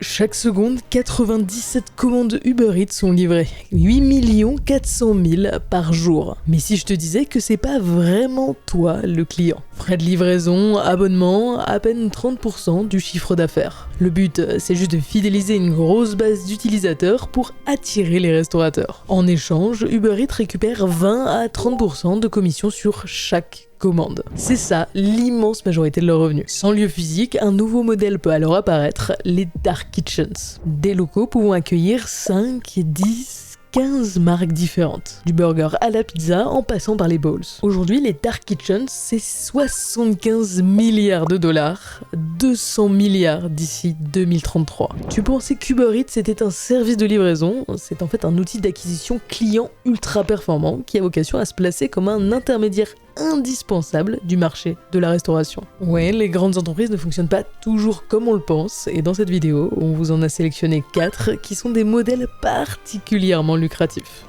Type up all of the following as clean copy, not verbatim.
Chaque seconde, 97 commandes Uber Eats sont livrées. 8 400 000 par jour. Mais si je te disais que c'est pas vraiment toi le client? Frais de livraison, abonnement, à peine 30% du chiffre d'affaires. Le but, c'est juste de fidéliser une grosse base d'utilisateurs pour attirer les restaurateurs. En échange, Uber Eats récupère 20 à 30% de commission sur chaque commande. C'est ça l'immense majorité de leurs revenus. Sans lieu physique, un nouveau modèle peut alors apparaître, les Dark Kitchens. Des locaux pouvant accueillir 5, 10, 15 marques différentes, du burger à la pizza en passant par les bowls. Aujourd'hui, les Dark Kitchens, c'est 75 milliards de dollars, 200 milliards d'ici 2033. Tu pensais qu'Uber Eats c'était un service de livraison? C'est en fait un outil d'acquisition client ultra performant qui a vocation à se placer comme un intermédiaire indispensable du marché de la restauration. Ouais, les grandes entreprises ne fonctionnent pas toujours comme on le pense, et dans cette vidéo, on vous en a sélectionné 4 qui sont des modèles particulièrement lucratifs.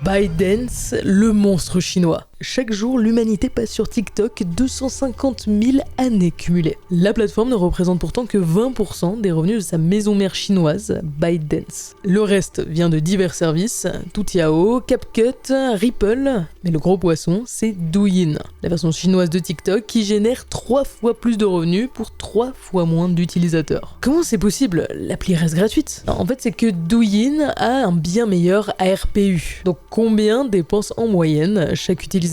ByteDance, le monstre chinois. Chaque jour, l'humanité passe sur TikTok 250 000 années cumulées. La plateforme ne représente pourtant que 20% des revenus de sa maison mère chinoise, ByteDance. Le reste vient de divers services, Toutiao, CapCut, Ripple, mais le gros poisson, c'est Douyin, la version chinoise de TikTok qui génère 3 fois plus de revenus pour 3 fois moins d'utilisateurs. Comment c'est possible? L'appli reste gratuite. En fait, c'est que Douyin a un bien meilleur ARPU. Donc combien dépense en moyenne chaque utilisateur?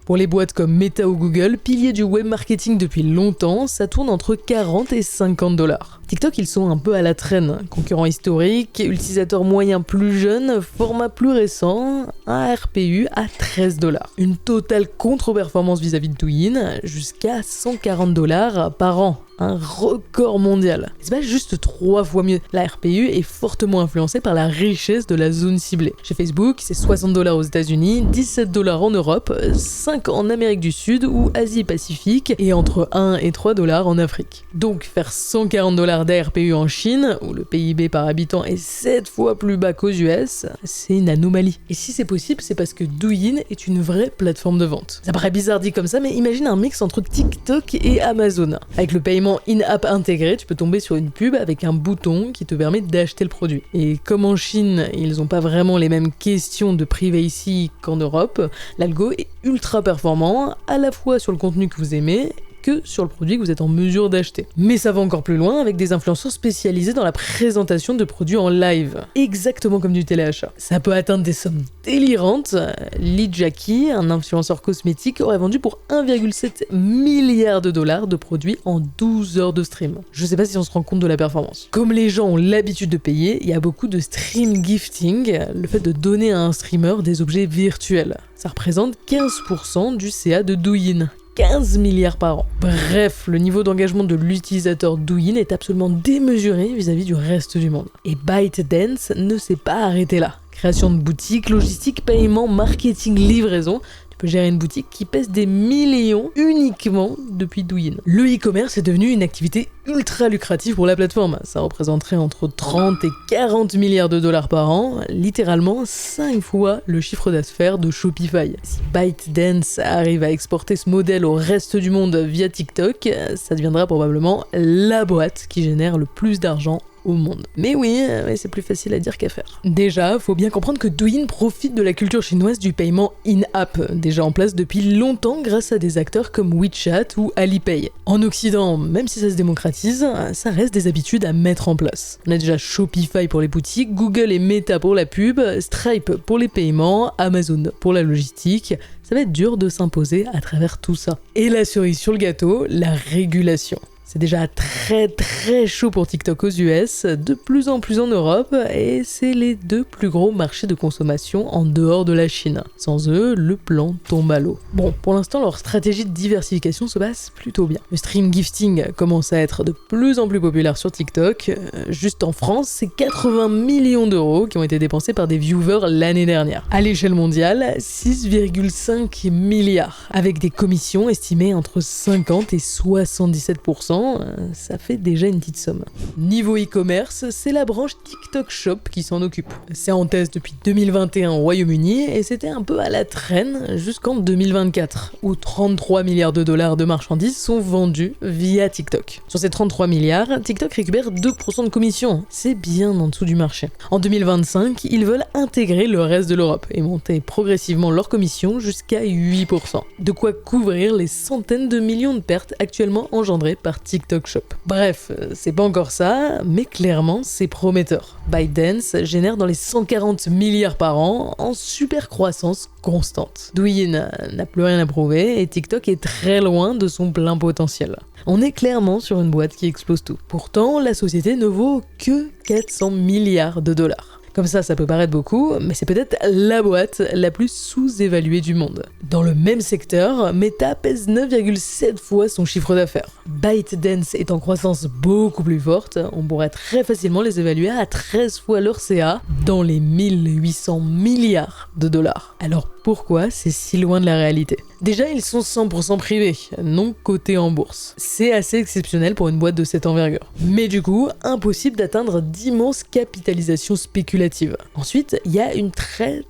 Pour les boîtes comme Meta ou Google, piliers du web marketing depuis longtemps, ça tourne entre 40 et 50 dollars. TikTok, ils sont un peu à la traîne. Concurrent historique, utilisateur moyen plus jeune, format plus récent, un RPU à 13 dollars. Une totale contre-performance vis-à-vis de Douyin, jusqu'à 140 dollars par an. Un record mondial. C'est pas juste 3 fois mieux. La RPU est fortement influencée par la richesse de la zone ciblée. Chez Facebook, c'est 60 dollars aux États-Unis, 17 dollars en Europe, 5 en Amérique du Sud ou Asie-Pacifique et entre 1 et 3 dollars en Afrique. Donc faire 140 dollars d'ARPU en Chine, où le PIB par habitant est 7 fois plus bas qu'aux US, c'est une anomalie. Et si c'est possible, c'est parce que Douyin est une vraie plateforme de vente. Ça paraît bizarre dit comme ça, mais imagine un mix entre TikTok et Amazon. Avec le paiement in-app intégré, tu peux tomber sur une pub avec un bouton qui te permet d'acheter le produit. Et comme en Chine, ils n'ont pas vraiment les mêmes questions de privacy qu'en Europe, l'algo est ultra performant, à la fois sur le contenu que vous aimez que sur le produit que vous êtes en mesure d'acheter. Mais ça va encore plus loin avec des influenceurs spécialisés dans la présentation de produits en live, exactement comme du téléachat. Ça peut atteindre des sommes délirantes. Lee Jackie, un influenceur cosmétique, aurait vendu pour 1,7 milliard de dollars de produits en 12 heures de stream. Je sais pas si on se rend compte de la performance. Comme les gens ont l'habitude de payer, il y a beaucoup de stream gifting, le fait de donner à un streamer des objets virtuels. Ça représente 15% du CA de Douyin. 15 milliards par an. Bref, le niveau d'engagement de l'utilisateur Douyin est absolument démesuré vis-à-vis du reste du monde. Et ByteDance ne s'est pas arrêté là. Création de boutiques, logistique, paiement, marketing, livraison. Tu peux gérer une boutique qui pèse des millions uniquement depuis Douyin. Le e-commerce est devenu une activité ultra lucrative pour la plateforme. Ça représenterait entre 30 et 40 milliards de dollars par an, littéralement 5 fois le chiffre d'affaires de Shopify. Si ByteDance arrive à exporter ce modèle au reste du monde via TikTok, ça deviendra probablement la boîte qui génère le plus d'argent au monde. Mais oui, c'est plus facile à dire qu'à faire. Déjà, faut bien comprendre que Douyin profite de la culture chinoise du paiement in-app, déjà en place depuis longtemps grâce à des acteurs comme WeChat ou Alipay. En Occident, même si ça se démocratise, ça reste des habitudes à mettre en place. On a déjà Shopify pour les boutiques, Google et Meta pour la pub, Stripe pour les paiements, Amazon pour la logistique. Ça va être dur de s'imposer à travers tout ça. Et la cerise sur le gâteau, la régulation. C'est déjà très chaud pour TikTok aux US, de plus en plus en Europe, et c'est les 2 plus gros marchés de consommation en dehors de la Chine. Sans eux, le plan tombe à l'eau. Bon, pour l'instant, leur stratégie de diversification se passe plutôt bien. Le stream gifting commence à être de plus en plus populaire sur TikTok. Juste en France, c'est 80 millions d'euros qui ont été dépensés par des viewers l'année dernière. À l'échelle mondiale, 6,5 milliards, avec des commissions estimées entre 50 et 77%, ans, ça fait déjà une petite somme. Niveau e-commerce, c'est la branche TikTok Shop qui s'en occupe. C'est en test depuis 2021 au Royaume-Uni et c'était un peu à la traîne jusqu'en 2024, où 33 milliards de dollars de marchandises sont vendus via TikTok. Sur ces 33 milliards, TikTok récupère 2% de commission. C'est bien en dessous du marché. En 2025, ils veulent intégrer le reste de l'Europe et monter progressivement leur commission jusqu'à 8%. De quoi couvrir les centaines de millions de pertes actuellement engendrées par TikTok Shop. Bref, c'est pas encore ça, mais clairement c'est prometteur. ByteDance génère dans les 140 milliards par an en super croissance constante. Douyin n'a plus rien à prouver et TikTok est très loin de son plein potentiel. On est clairement sur une boîte qui explose tout. Pourtant, la société ne vaut que 400 milliards de dollars. Comme ça peut paraître beaucoup, mais c'est peut-être la boîte la plus sous-évaluée du monde. Dans le même secteur, Meta pèse 9,7 fois son chiffre d'affaires. ByteDance est en croissance beaucoup plus forte, on pourrait très facilement les évaluer à 13 fois leur CA dans les 1800 milliards de dollars. Alors pourquoi c'est si loin de la réalité? Déjà, ils sont 100% privés, non cotés en bourse. C'est assez exceptionnel pour une boîte de cette envergure. Mais du coup, impossible d'atteindre d'immenses capitalisations spéculatives. Ensuite, il y a une très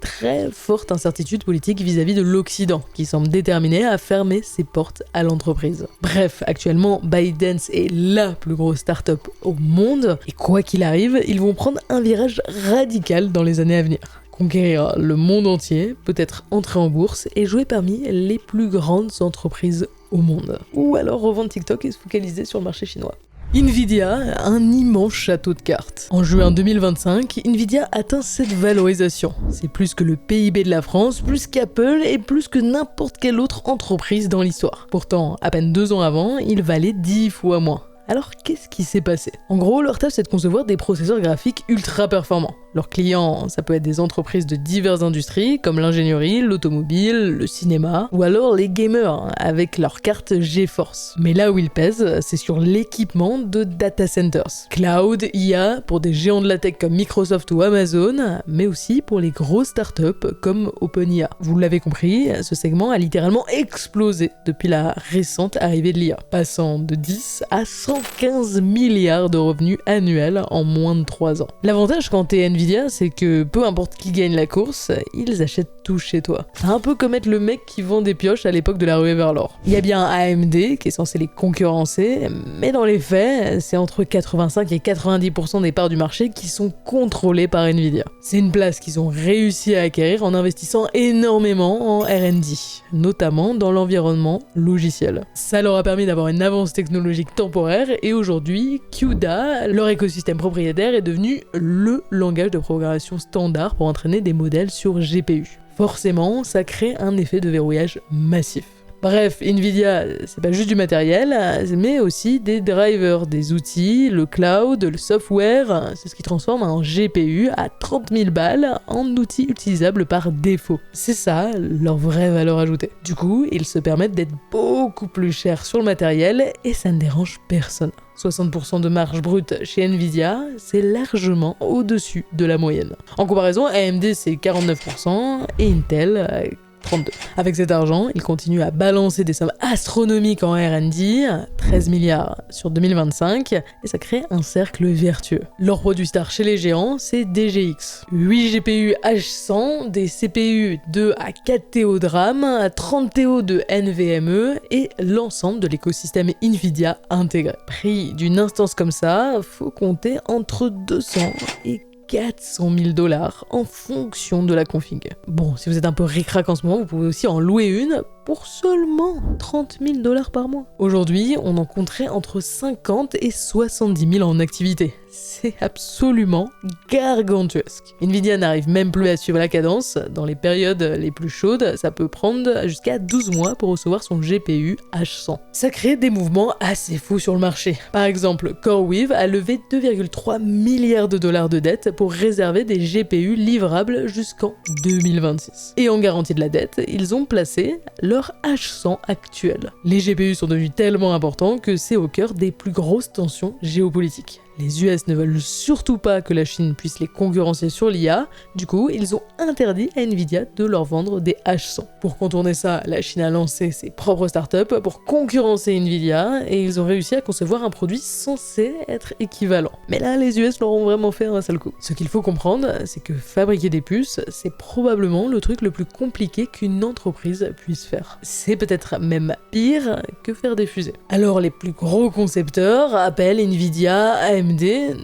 forte incertitude politique vis-à-vis de l'Occident, qui semble déterminé à fermer ses portes à l'entreprise. Bref, actuellement, ByteDance est la plus grosse start-up au monde, et quoi qu'il arrive, ils vont prendre un virage radical dans les années à venir. Conquérir le monde entier, peut-être entrer en bourse et jouer parmi les plus grandes entreprises au monde. Ou alors revendre TikTok et se focaliser sur le marché chinois. Nvidia, un immense château de cartes. En juin 2025, Nvidia atteint cette valorisation. C'est plus que le PIB de la France, plus qu'Apple et plus que n'importe quelle autre entreprise dans l'histoire. Pourtant, à peine 2 ans avant, il valait 10 fois moins. Alors qu'est-ce qui s'est passé? En gros, leur tâche c'est de concevoir des processeurs graphiques ultra performants. Leurs clients, ça peut être des entreprises de diverses industries comme l'ingénierie, l'automobile, le cinéma, ou alors les gamers avec leurs cartes GeForce. Mais là où ils pèsent, c'est sur l'équipement de data centers. Cloud, IA pour des géants de la tech comme Microsoft ou Amazon, mais aussi pour les grosses startups comme OpenIA. Vous l'avez compris, ce segment a littéralement explosé depuis la récente arrivée de l'IA, passant de 10 à 115 milliards de revenus annuels en moins de 3 ans. L'avantage quand t'es Nvidia, c'est que peu importe qui gagne la course, ils achètent tout chez toi. C'est un peu comme être le mec qui vend des pioches à l'époque de la ruée vers l'or. Il y a bien AMD qui est censé les concurrencer, mais dans les faits, c'est entre 85 et 90% des parts du marché qui sont contrôlées par Nvidia. C'est une place qu'ils ont réussi à acquérir en investissant énormément en R&D, notamment dans l'environnement logiciel. Ça leur a permis d'avoir une avance technologique temporaire et aujourd'hui, CUDA, leur écosystème propriétaire, est devenu le langage de programmation standard pour entraîner des modèles sur GPU. Forcément, ça crée un effet de verrouillage massif. Bref, Nvidia, c'est pas juste du matériel, mais aussi des drivers, des outils, le cloud, le software, c'est ce qui transforme un GPU à 30 000 balles en outil utilisable par défaut. C'est ça, leur vraie valeur ajoutée. Du coup, ils se permettent d'être beaucoup plus chers sur le matériel et ça ne dérange personne. 60% de marge brute chez Nvidia, c'est largement au-dessus de la moyenne. En comparaison, AMD c'est 49% et Intel 32. Avec cet argent, ils continuent à balancer des sommes astronomiques en R&D, 13 milliards sur 2025, et ça crée un cercle vertueux. Leur produit star chez les géants, c'est DGX. 8 GPU H100, des CPU 2 à 4 TO de RAM, 30 TO de NVMe et l'ensemble de l'écosystème Nvidia intégré. Prix d'une instance comme ça, faut compter entre 200 et 400 000 $ en fonction de la config. Bon, si vous êtes un peu ric-rac en ce moment, vous pouvez aussi en louer une pour seulement 30 000 $ par mois. Aujourd'hui, on en compterait entre 50 et 70 000 en activité. C'est absolument gargantuesque. Nvidia n'arrive même plus à suivre la cadence. Dans les périodes les plus chaudes, ça peut prendre jusqu'à 12 mois pour recevoir son GPU H100. Ça crée des mouvements assez fous sur le marché. Par exemple, CoreWeave a levé 2,3 milliards de dollars de dette pour réserver des GPU livrables jusqu'en 2026. Et en garantie de la dette, ils ont placé leur H100 actuel. Les GPU sont devenus tellement importants que c'est au cœur des plus grosses tensions géopolitiques. Les US ne veulent surtout pas que la Chine puisse les concurrencer sur l'IA, du coup ils ont interdit à Nvidia de leur vendre des H100. Pour contourner ça, la Chine a lancé ses propres startups pour concurrencer Nvidia et ils ont réussi à concevoir un produit censé être équivalent. Mais là, les US leur ont vraiment fait un sale coup. Ce qu'il faut comprendre, c'est que fabriquer des puces, c'est probablement le truc le plus compliqué qu'une entreprise puisse faire. C'est peut-être même pire que faire des fusées. Alors les plus gros concepteurs, Apple, Nvidia, AMD,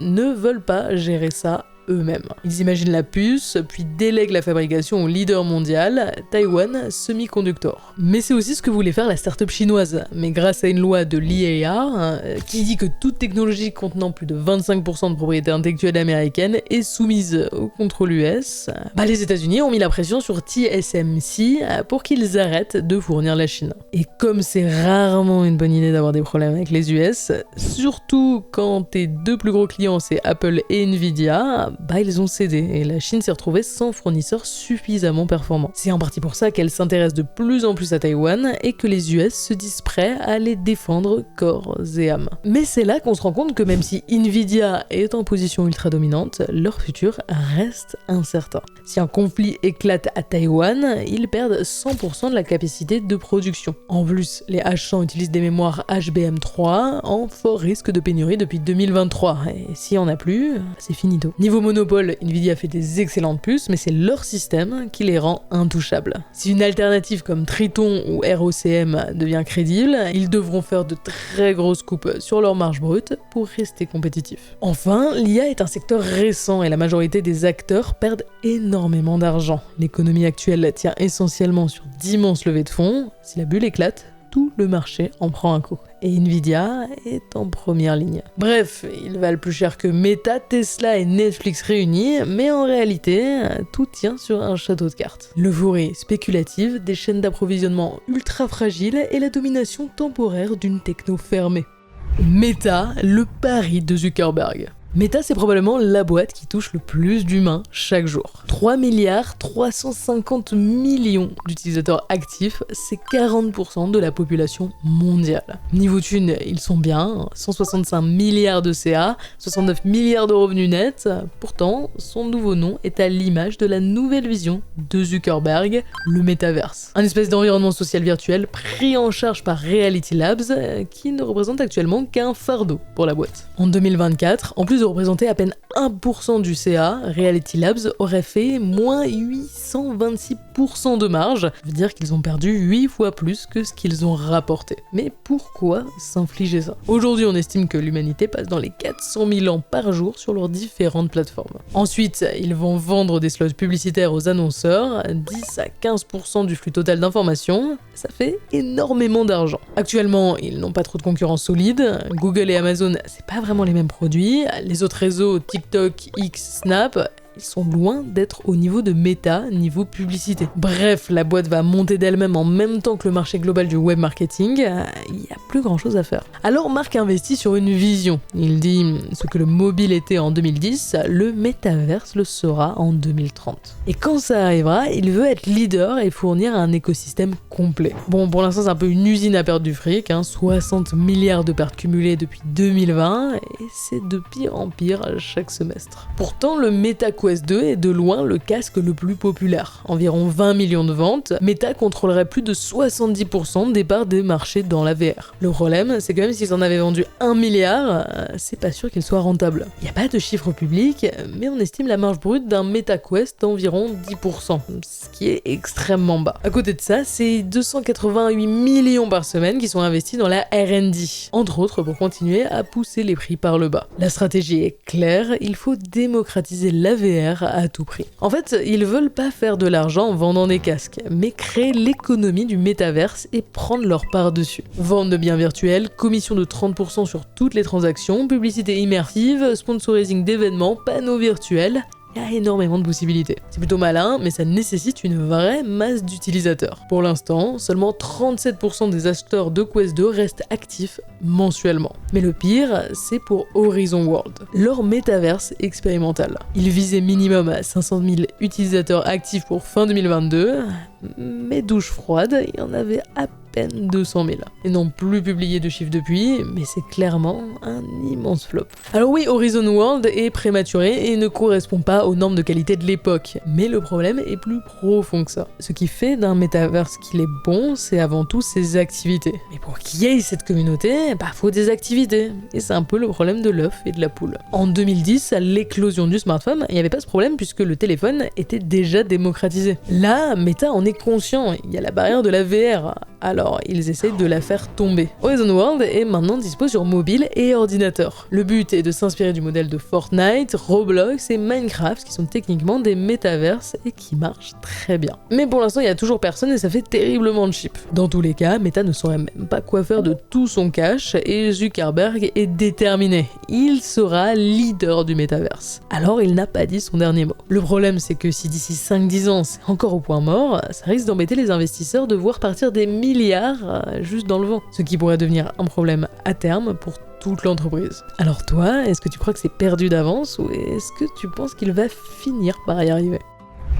ne veulent pas gérer ça eux-mêmes. Ils imaginent la puce, puis délèguent la fabrication au leader mondial, Taiwan Semiconductor. Mais c'est aussi ce que voulait faire la start-up chinoise, mais grâce à une loi de l'IAA, qui dit que toute technologie contenant plus de 25% de propriété intellectuelle américaine est soumise au contrôle US, les États-Unis ont mis la pression sur TSMC pour qu'ils arrêtent de fournir la Chine. Et comme c'est rarement une bonne idée d'avoir des problèmes avec les US, surtout quand tes deux plus gros clients c'est Apple et Nvidia, ils ont cédé et la Chine s'est retrouvée sans fournisseur suffisamment performant. C'est en partie pour ça qu'elle s'intéresse de plus en plus à Taïwan et que les US se disent prêts à les défendre corps et âme. Mais c'est là qu'on se rend compte que même si Nvidia est en position ultra dominante, leur futur reste incertain. Si un conflit éclate à Taïwan, ils perdent 100% de la capacité de production. En plus, les H100 utilisent des mémoires HBM3 en fort risque de pénurie depuis 2023 et s'il n'y en a plus, c'est finito. Niveau monopole, Nvidia fait des excellentes puces, mais c'est leur système qui les rend intouchables. Si une alternative comme Triton ou ROCm devient crédible, ils devront faire de très grosses coupes sur leur marge brute pour rester compétitifs. Enfin, l'IA est un secteur récent et la majorité des acteurs perdent énormément d'argent. L'économie actuelle tient essentiellement sur d'immenses levées de fonds. Si la bulle éclate, tout le marché en prend un coup. Et Nvidia est en première ligne. Bref, ils valent plus cher que Meta, Tesla et Netflix réunis, mais en réalité, tout tient sur un château de cartes. L'euphorie spéculative, des chaînes d'approvisionnement ultra fragiles et la domination temporaire d'une techno fermée. Meta, le pari de Zuckerberg. Meta, c'est probablement la boîte qui touche le plus d'humains chaque jour. 3,350 milliards d'utilisateurs actifs, c'est 40% de la population mondiale. Niveau thunes, ils sont bien, 165 milliards de CA, 69 milliards de revenus nets. Pourtant, son nouveau nom est à l'image de la nouvelle vision de Zuckerberg, le métaverse. Un espèce d'environnement social virtuel pris en charge par Reality Labs, qui ne représente actuellement qu'un fardeau pour la boîte. En 2024, en plus de représenter à peine 1% du CA, Reality Labs aurait fait moins 826% de marge. Ça veut dire qu'ils ont perdu 8 fois plus que ce qu'ils ont rapporté. Mais pourquoi s'infliger ça? Aujourd'hui, on estime que l'humanité passe dans les 400 000 ans par jour sur leurs différentes plateformes. Ensuite, ils vont vendre des slots publicitaires aux annonceurs, 10 à 15% du flux total d'informations. Ça fait énormément d'argent. Actuellement, ils n'ont pas trop de concurrence solide. Google et Amazon, c'est pas vraiment les mêmes produits. Les autres réseaux, TikTok, X, Snap, ils sont loin d'être au niveau de Meta, niveau publicité. Bref, la boîte va monter d'elle-même en même temps que le marché global du web marketing, il n'y a plus grand chose à faire. Alors Mark investit sur une vision. Il dit ce que le mobile était en 2010, le métaverse le sera en 2030. Et quand ça arrivera, il veut être leader et fournir un écosystème complet. Bon, pour l'instant c'est un peu une usine à perdre du fric, 60 milliards de pertes cumulées depuis 2020, et c'est de pire en pire chaque semestre. Pourtant, le MetaQuest 2 est de loin le casque le plus populaire. Environ 20 millions de ventes, Meta contrôlerait plus de 70% des parts des marchés dans la VR. Le problème, c'est que même s'ils en avaient vendu 1 milliard, c'est pas sûr qu'il soit rentable. Il n'y a pas de chiffre public, mais on estime la marge brute d'un MetaQuest d'environ 10%, ce qui est extrêmement bas. À côté de ça, c'est 288 millions par semaine qui sont investis dans la R&D, entre autres pour continuer à pousser les prix par le bas. La stratégie est claire, il faut démocratiser la VR à tout prix. En fait, ils veulent pas faire de l'argent en vendant des casques, mais créer l'économie du métaverse et prendre leur part dessus. Vente de biens virtuels, commission de 30% sur toutes les transactions, publicité immersive, sponsoring d'événements, panneaux virtuels. Il y a énormément de possibilités. C'est plutôt malin, mais ça nécessite une vraie masse d'utilisateurs. Pour l'instant, seulement 37% des acheteurs de Quest 2 restent actifs mensuellement. Mais le pire, c'est pour Horizon World, leur métaverse expérimental. Ils visaient minimum à 500 000 utilisateurs actifs pour fin 2022, mais douche froide, il y en avait à peine 200 000. Ils n'ont plus publié de chiffres depuis, mais c'est clairement un immense flop. Alors oui, Horizon World est prématuré et ne correspond pas aux normes de qualité de l'époque, mais le problème est plus profond que ça. Ce qui fait d'un métaverse qu'il est bon, c'est avant tout ses activités. Mais pour qu'il y ait cette communauté, faut des activités. Et c'est un peu le problème de l'œuf et de la poule. En 2010, à l'éclosion du smartphone, il n'y avait pas ce problème puisque le téléphone était déjà démocratisé. Là, Meta en est conscient, il y a la barrière de la VR, alors ils essayent de la faire tomber. Horizon World est maintenant dispo sur mobile et ordinateur. Le but est de s'inspirer du modèle de Fortnite, Roblox et Minecraft qui sont techniquement des métaverses et qui marchent très bien. Mais pour l'instant, il y a toujours personne et ça fait terriblement cheap. Dans tous les cas, Meta ne saurait même pas quoi faire de tout son cash et Zuckerberg est déterminé. Il sera leader du métaverse. Alors il n'a pas dit son dernier mot. Le problème, c'est que si d'ici 5-10 ans c'est encore au point mort, ça risque d'embêter les investisseurs de voir partir des milliards juste dans le vent. Ce qui pourrait devenir un problème à terme pour toute l'entreprise. Alors toi, est-ce que tu crois que c'est perdu d'avance ou est-ce que tu penses qu'il va finir par y arriver?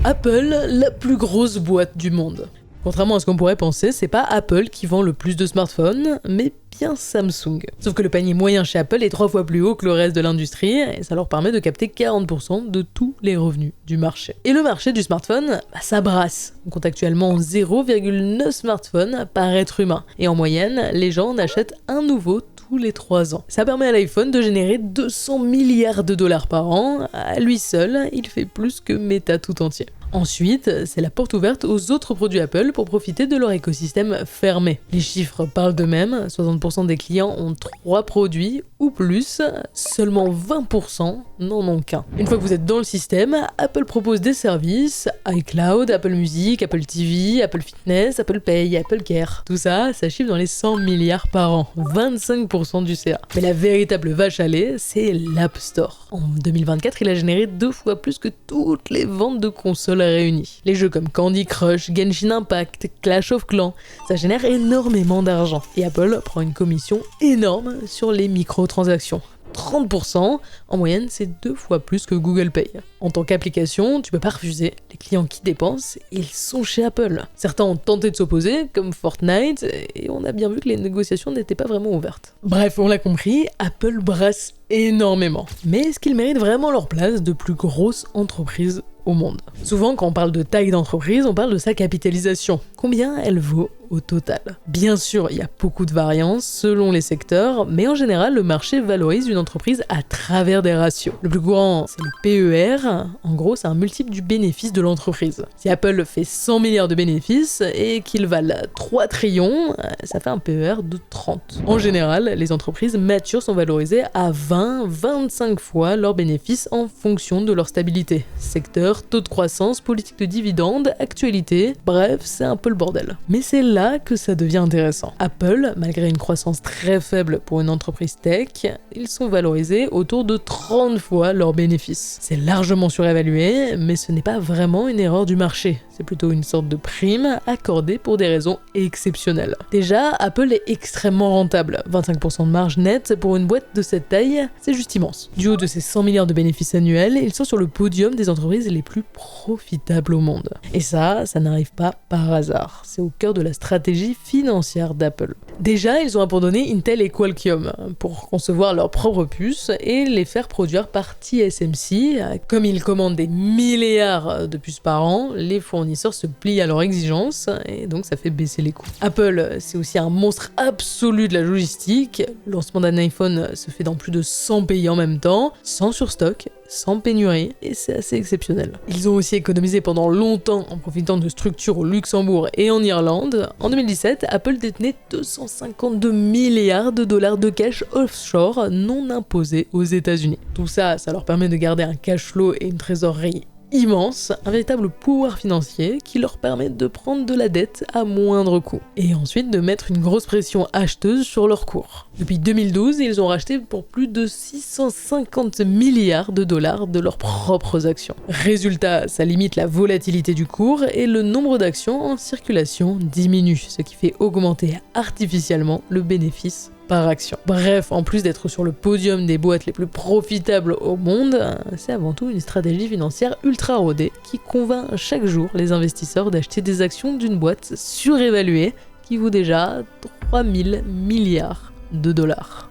Apple, la plus grosse boîte du monde. Contrairement à ce qu'on pourrait penser, c'est pas Apple qui vend le plus de smartphones, mais bien Samsung. Sauf que le panier moyen chez Apple est 3 fois plus haut que le reste de l'industrie, et ça leur permet de capter 40% de tous les revenus du marché. Et le marché du smartphone, ça brasse. On compte actuellement 0,9 smartphones par être humain. Et en moyenne, les gens en achètent un nouveau tous les 3 ans. Ça permet à l'iPhone de générer 200 milliards de dollars par an. À lui seul, il fait plus que Meta tout entier. Ensuite, c'est la porte ouverte aux autres produits Apple pour profiter de leur écosystème fermé. Les chiffres parlent d'eux-mêmes, 60% des clients ont 3 produits ou plus, seulement 20% n'en ont qu'un. Une fois que vous êtes dans le système, Apple propose des services, iCloud, Apple Music, Apple TV, Apple Fitness, Apple Pay, Apple Care. Tout ça, ça chiffre dans les 100 milliards par an, 25% du CA. Mais la véritable vache à lait, c'est l'App Store. En 2024, il a généré 2 fois plus que toutes les ventes de consoles réunies. Les jeux comme Candy Crush, Genshin Impact, Clash of Clans, ça génère énormément d'argent. Et Apple prend une commission énorme sur les microtransactions. 30%, en moyenne, c'est 2 fois plus que Google Pay. En tant qu'application, tu peux pas refuser. Les clients qui dépensent, ils sont chez Apple. Certains ont tenté de s'opposer, comme Fortnite, et on a bien vu que les négociations n'étaient pas vraiment ouvertes. Bref, on l'a compris, Apple brasse énormément. Mais est-ce qu'ils méritent vraiment leur place de plus grosse entreprise au monde? Souvent, quand on parle de taille d'entreprise, on parle de sa capitalisation. Combien elle vaut au total? Bien sûr, il y a beaucoup de variances selon les secteurs, mais en général, le marché valorise une entreprise à travers des ratios. Le plus courant, c'est le PER. En gros, c'est un multiple du bénéfice de l'entreprise. Si Apple fait 100 milliards de bénéfices et qu'ils valent 3 trillions, ça fait un PER de 30. En général, les entreprises matures sont valorisées à 20-25 fois leurs bénéfices en fonction de leur stabilité. Secteur, taux de croissance, politique de dividendes, actualité, bref, c'est un peu le bordel. Mais c'est là que ça devient intéressant. Apple, malgré une croissance très faible pour une entreprise tech, ils sont valorisés autour de 30 fois leurs bénéfices. C'est largement surévalué, mais ce n'est pas vraiment une erreur du marché. C'est plutôt une sorte de prime accordée pour des raisons exceptionnelles. Déjà, Apple est extrêmement rentable. 25% de marge nette pour une boîte de cette taille, c'est juste immense. Du haut de ses 100 milliards de bénéfices annuels, ils sont sur le podium des entreprises les plus profitables au monde. Et ça n'arrive pas par hasard. C'est au cœur de la stratégie financière d'Apple. Déjà, ils ont abandonné Intel et Qualcomm pour concevoir leurs propres puces et les faire produire par TSMC. Comme ils commandent des milliards de puces par an, les fournisseurs se plient à leurs exigences et donc ça fait baisser les coûts. Apple, c'est aussi un monstre absolu de la logistique. Le lancement d'un iPhone se fait dans plus de 100 pays en même temps, sans surstock, sans pénurie, et c'est assez exceptionnel. Ils ont aussi économisé pendant longtemps en profitant de structures au Luxembourg et en Irlande. En 2017, Apple détenait 252 milliards de dollars de cash offshore non imposés aux États-Unis. Tout ça, ça leur permet de garder un cash flow et une trésorerie immense, un véritable pouvoir financier qui leur permet de prendre de la dette à moindre coût et ensuite de mettre une grosse pression acheteuse sur leur cours. Depuis 2012, ils ont racheté pour plus de 650 milliards de dollars de leurs propres actions. Résultat, ça limite la volatilité du cours et le nombre d'actions en circulation diminue, ce qui fait augmenter artificiellement le bénéfice par action. Bref, en plus d'être sur le podium des boîtes les plus profitables au monde, c'est avant tout une stratégie financière ultra rodée qui convainc chaque jour les investisseurs d'acheter des actions d'une boîte surévaluée qui vaut déjà 3000 milliards de dollars.